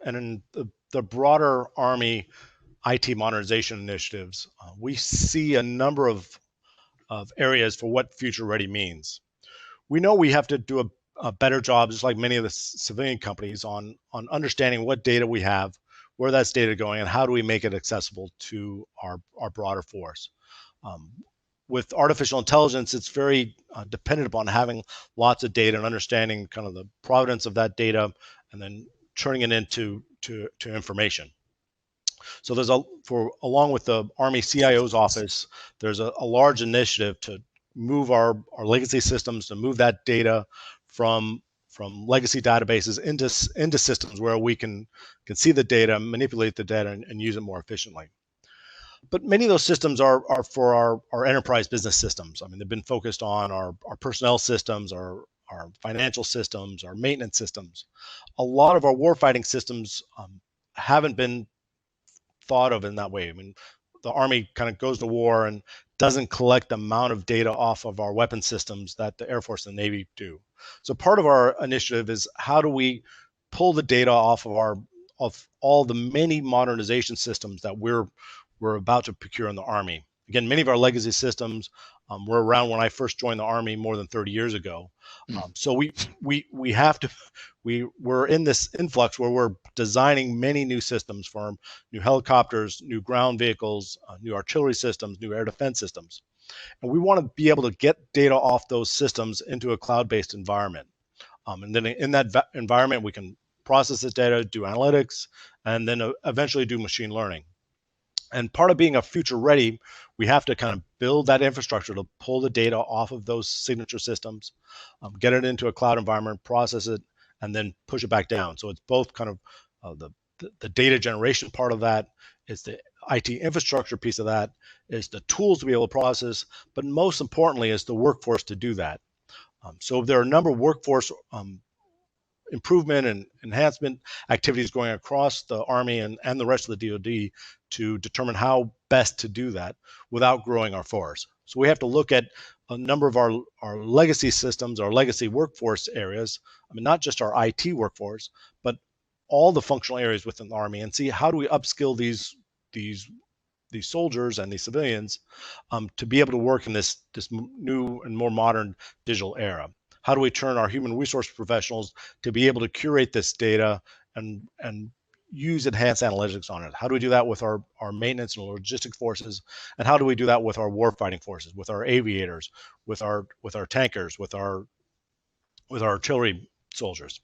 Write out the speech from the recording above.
and in the broader Army IT modernization initiatives, we see a number of areas for what future ready means. We know we have to do a better job, just like many of the civilian companies, on understanding what data we have, where that's data going, and how do we make it accessible to our broader force. Um, with artificial intelligence, it's very dependent upon having lots of data and understanding kind of the provenance of that data, and then turning it into to information. So there's along with the Army CIO's office, there's a large initiative to move our legacy systems, to move that data from legacy databases into systems where we can see the data, manipulate the data, and use it more efficiently. But many of those systems are for our enterprise business systems. I mean, they've been focused on our personnel systems, our financial systems, our maintenance systems. A lot of our warfighting systems haven't been thought of in that way. I mean, the Army kind of goes to war and doesn't collect the amount of data off of our weapon systems that the Air Force and the Navy do. So part of our initiative is how do we pull the data off of all the many modernization systems that we're about to procure in the Army. Again, many of our legacy systems were around when I first joined the Army more than 30 years ago. So we have to we're in this influx where we're designing many new systems for new helicopters, new ground vehicles, new artillery systems, new air defense systems. And we want to be able to get data off those systems into a cloud-based environment. And then in that environment, we can process the data, do analytics, and then eventually do machine learning. And part of being a future ready, we have to kind of build that infrastructure to pull the data off of those signature systems, get it into a cloud environment, process it, and then push it back down. So it's both kind of the data generation part of that, is the IT infrastructure piece of that, is the tools to be able to process, but most importantly is the workforce to do that. So there are a number of workforce improvement and enhancement activities going across the Army and the rest of the DoD to determine how best to do that without growing our force. So we have to look at a number of our legacy systems, our legacy workforce areas. I mean, not just our IT workforce, but all the functional areas within the Army, and see how do we upskill these soldiers and these civilians to be able to work in this new and more modern digital era. How do we turn our human resource professionals to be able to curate this data and use enhanced analytics on it? How do we do that with our maintenance and logistic forces? And how do we do that with our warfighting forces, with our aviators, with our tankers, with our artillery soldiers?